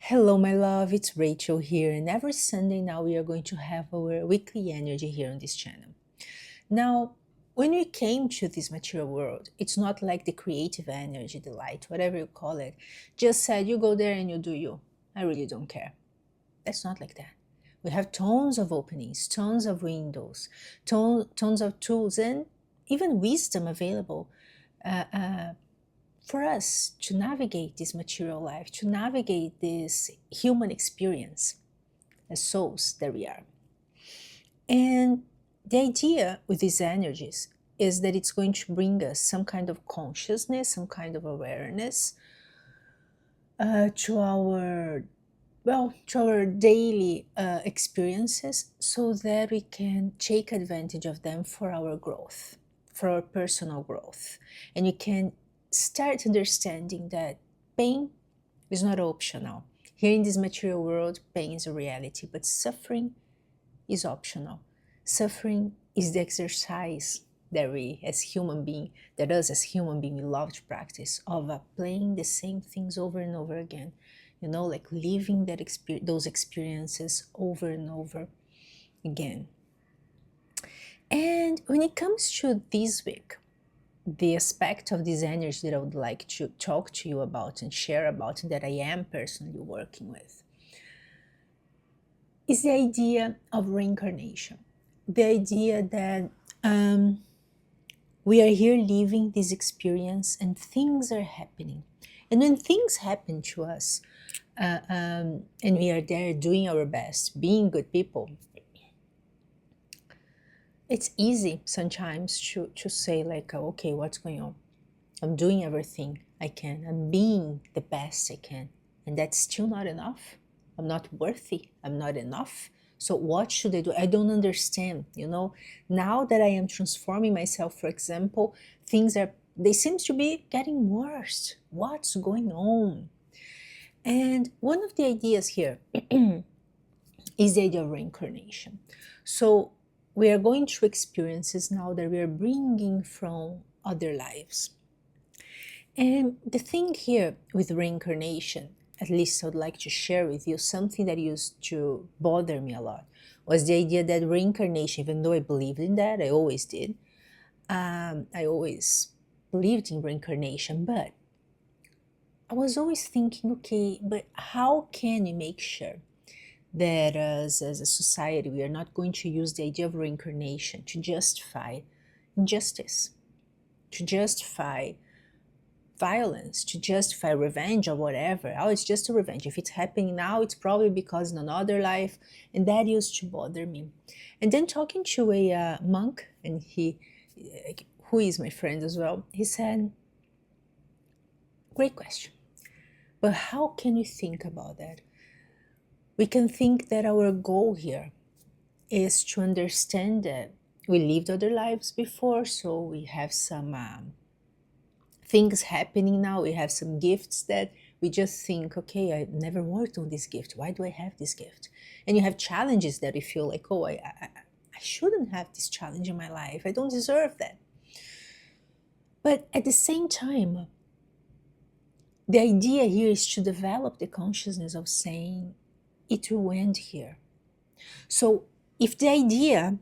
Hello, my love. It's Rachel here, and every Sunday now we are going to have our weekly energy here on this channel. Now, when we came to this material world, it's not like the creative energy, the light, whatever you call it, just said you go there and you do you. I really don't care. That's not like that. We have tons of openings, tons of windows, tons of tools, and even wisdom available uh, uh, for us to navigate this material life, to navigate this human experience as souls that we are. And the idea with these energies is that it's going to bring us some kind of consciousness, some kind of awareness to our daily experiences, so that we can take advantage of them for our growth, for our personal growth, and we can start understanding that pain is not optional. Here in this material world, pain is a reality, but suffering is optional. Suffering is the exercise that we as human being, that us as human being, we love to practice, of playing the same things over and over again. Like living those experiences over and over again. And when it comes to this week, the aspect of this energy that I would like to talk to you about and share about, and that I am personally working with, is the idea of reincarnation. The idea that we are here living this experience and things are happening. And when things happen to us, and we are there doing our best, being good people, it's easy sometimes to say like, okay, what's going on? I'm doing everything I can. I'm being the best I can. And that's still not enough. I'm not worthy. I'm not enough. So what should I do? I don't understand, Now that I am transforming myself, for example, they seem to be getting worse. What's going on? And one of the ideas here is the idea of reincarnation. So we are going through experiences now that we are bringing from other lives. And the thing here with reincarnation, at least I would like to share with you something that used to bother me a lot, was the idea that reincarnation, even though I believed in that, I always did, I always believed in reincarnation, but I was always thinking, okay, but how can we make sure that as a society, we are not going to use the idea of reincarnation to justify injustice, to justify violence, to justify revenge or whatever? Oh, it's just a revenge. If it's happening now, it's probably because in another life. And that used to bother me. And then talking to a monk, and he, who is my friend as well, he said, great question. But how can we think about that? We can think that our goal here is to understand that we lived other lives before, so we have some things happening now. We have some gifts that we just think, okay, I never worked on this gift. Why do I have this gift? And you have challenges that you feel like, oh, I shouldn't have this challenge in my life. I don't deserve that. But at the same time, the idea here is to develop the consciousness of saying, it will end here. So if the idea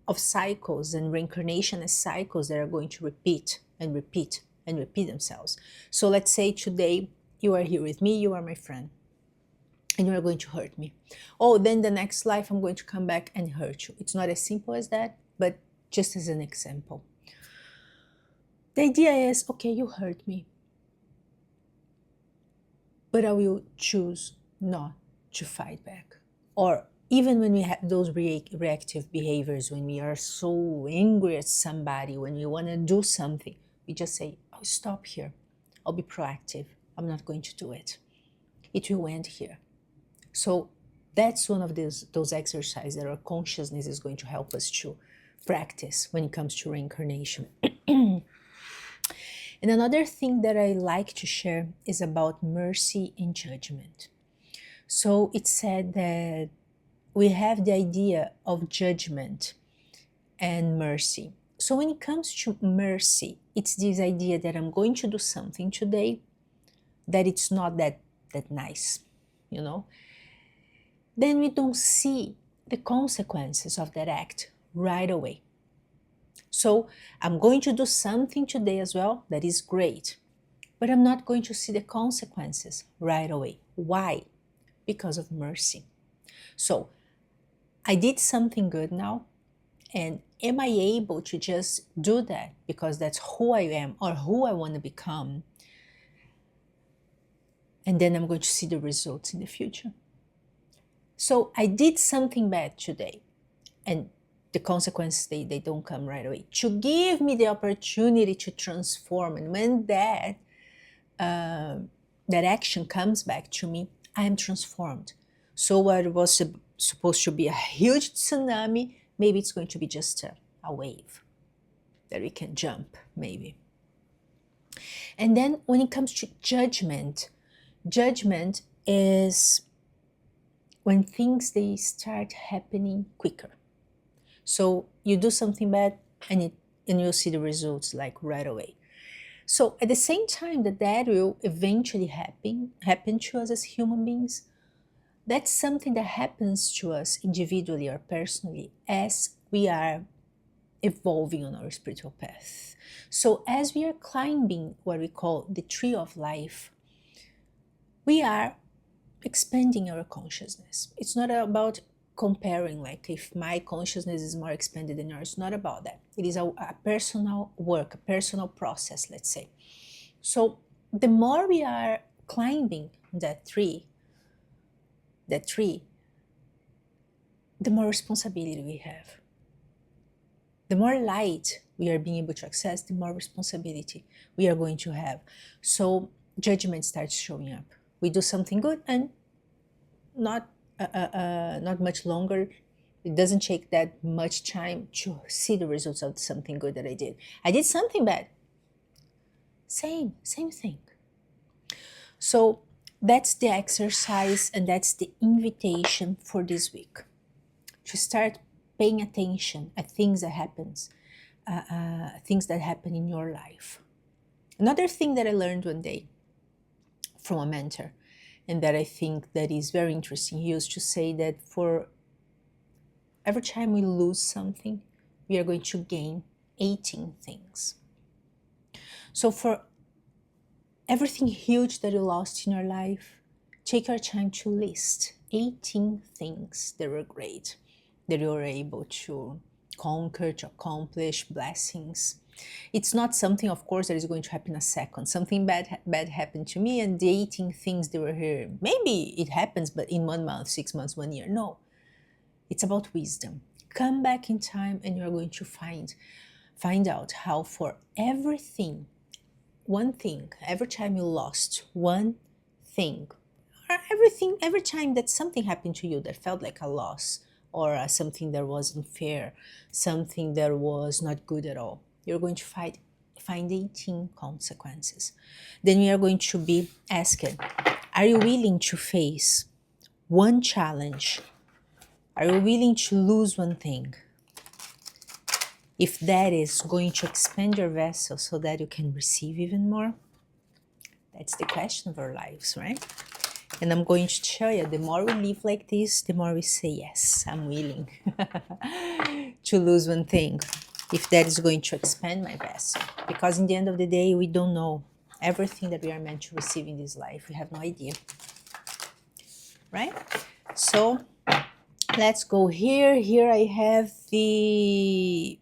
of cycles and reincarnation as cycles that are going to repeat and repeat and repeat themselves. So let's say today you are here with me, you are my friend, and you are going to hurt me. Oh, then the next life I'm going to come back and hurt you. It's not as simple as that, but just as an example. The idea is, okay, you hurt me, but I will choose not to fight back. Or even when we have those reactive behaviors, when we are so angry at somebody, when we want to do something, we just say, I'll stop here. I'll be proactive. I'm not going to do it. It will end here. So that's one of those exercises that our consciousness is going to help us to practice when it comes to reincarnation. And another thing that I like to share is about mercy and judgment. So it said that we have the idea of judgment and mercy. So when it comes to mercy, it's this idea that I'm going to do something today that it's not that nice. you know, then we don't see the consequences of that act right away. So I'm going to do something today as well that is great, but I'm not going to see the consequences right away. Why? Because of mercy. So I did something good now, and am I able to just do that because that's who I am or who I want to become? And then I'm going to see the results in the future. So I did something bad today, and the consequences, they don't come right away. To give me the opportunity to transform, and when that action comes back to me, I am transformed. So what was supposed to be a huge tsunami, maybe it's going to be just a wave that we can jump, maybe. And then when it comes to judgment, judgment is when things, they start happening quicker. So you do something bad, and you'll see the results like right away. So at the same time that will eventually happen to us as human beings, that's something that happens to us individually or personally as we are evolving on our spiritual path. So as we are climbing what we call the tree of life, we are expanding our consciousness. It's not about comparing, like if my consciousness is more expanded than yours. It's not about that. It is a personal work, a personal process, let's say. So the more we are climbing that tree, the more responsibility we have. The more light we are being able to access, the more responsibility we are going to have. So judgment starts showing up. We do something good, and not much longer. It doesn't take that much time to see the results of something good that I did. I did something bad. Same thing. So that's the exercise, and that's the invitation for this week. To start paying attention at things that happen in your life. Another thing that I learned one day from a mentor, and that I think that is very interesting, he used to say that for every time we lose something, we are going to gain 18 things. So for everything huge that you lost in your life, take your time to list 18 things that were great, that you were able to conquer, to accomplish, blessings. It's not something, of course, that is going to happen in a second. Something bad happened to me, and the 18 things that were here, maybe it happens, but in 1 month, 6 months, 1 year. No, it's about wisdom. Come back in time, and you're going to find out how for everything, one thing, every time you lost one thing, or every time that something happened to you that felt like a loss, or something that wasn't fair, something that was not good at all, you're going to find 18 consequences. Then we are going to be asking, are you willing to face one challenge? Are you willing to lose one thing? If that is going to expand your vessel so that you can receive even more? That's the question of our lives, right? And I'm going to tell you, the more we live like this, the more we say, yes, I'm willing to lose one thing, if that is going to expand my vessel. Because in the end of the day, we don't know everything that we are meant to receive in this life. We have no idea, right? So let's go here. Here I have the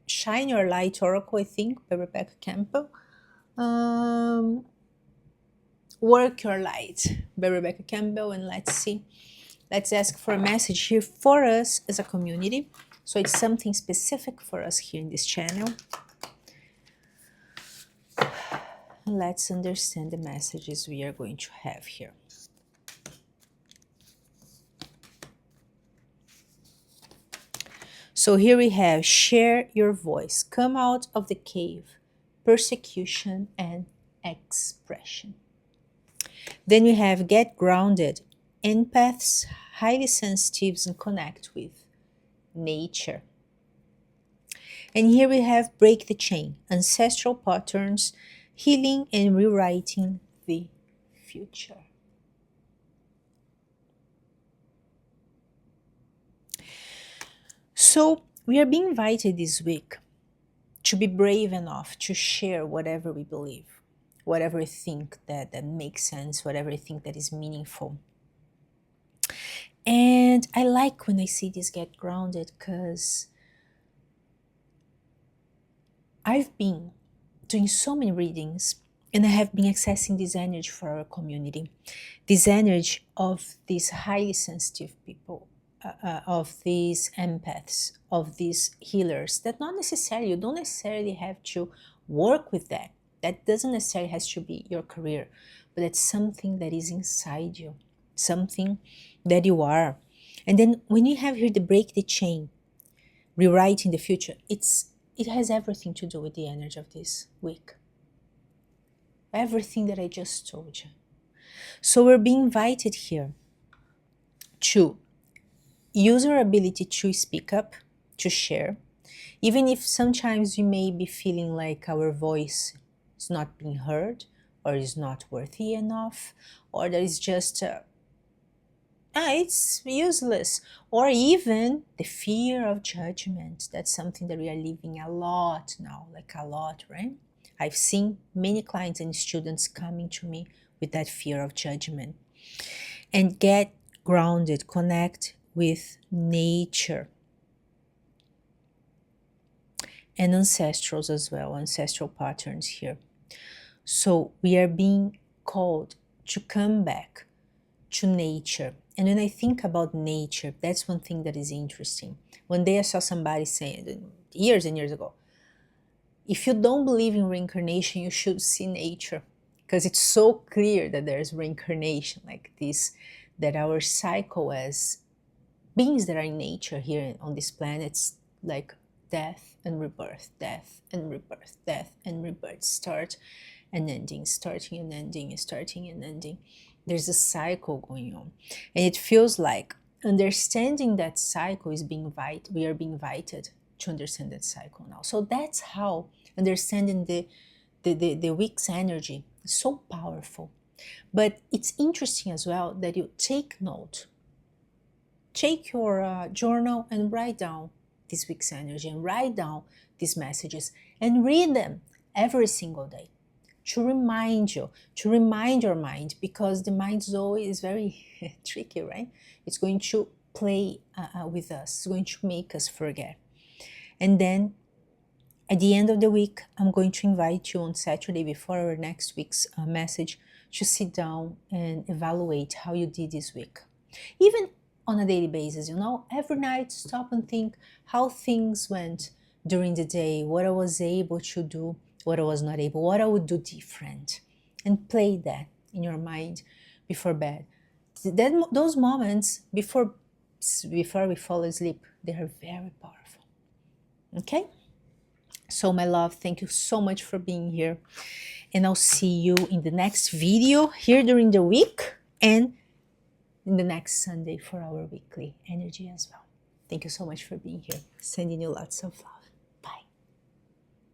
Shine Your Light Oracle, I think, by Rebecca Campbell. Work Your Light by Rebecca Campbell. And let's see. Let's ask for a message here for us as a community. So it's something specific for us here in this channel. Let's understand the messages we are going to have here. So here we have, share your voice, come out of the cave, persecution and expression. Then we have, get grounded, empaths, highly sensitives, and connect with nature. And here we have, break the chain, ancestral patterns, healing and rewriting the future. So we are being invited this week to be brave enough to share whatever we believe, whatever we think that makes sense, whatever we think that is meaningful. And I like when I see this get grounded, because I've been doing so many readings and I have been accessing this energy for our community, this energy of these highly sensitive people, of these empaths, of these healers, that not necessarily, you don't necessarily have to work with that. That doesn't necessarily has to be your career, but it's something that is inside you, something that you are. And then when you have here the break the chain, rewriting the future, it has everything to do with the energy of this week. Everything that I just told you. So we're being invited here to use our ability to speak up, to share, even if sometimes we may be feeling like our voice is not being heard, or is not worthy enough, or that is just it's useless, or even the fear of judgment. That's something that we are living a lot now, like a lot, right? I've seen many clients and students coming to me with that fear of judgment. And get grounded, connect with nature and ancestrals as well, ancestral patterns here. So we are being called to come back to nature. And when I think about nature, that's one thing that is interesting. One day I saw somebody saying, years and years ago, if you don't believe in reincarnation, you should see nature, because it's so clear that there's reincarnation like this, that our cycle as beings that are in nature here on this planet, it's like death and rebirth, death and rebirth, death and rebirth, start and ending, starting and ending, starting and ending. There's a cycle going on, and it feels like understanding that cycle is we are being invited to understand that cycle now. So that's how understanding the week's energy is so powerful. But it's interesting as well that you take note, take your journal and write down this week's energy, and write down these messages and read them every single day, to remind you, to remind your mind, because the mind is always very tricky, right? It's going to play with us, it's going to make us forget. And then at the end of the week, I'm going to invite you on Saturday before our next week's message to sit down and evaluate how you did this week. Even on a daily basis, every night stop and think how things went during the day, what I was able to do, what I was not able, what I would do different, and play that in your mind before bed. Then those moments before we fall asleep, they are very powerful. Okay? So my love, thank you so much for being here. And I'll see you in the next video here during the week, and in the next Sunday for our weekly energy as well. Thank you so much for being here. Sending you lots of love.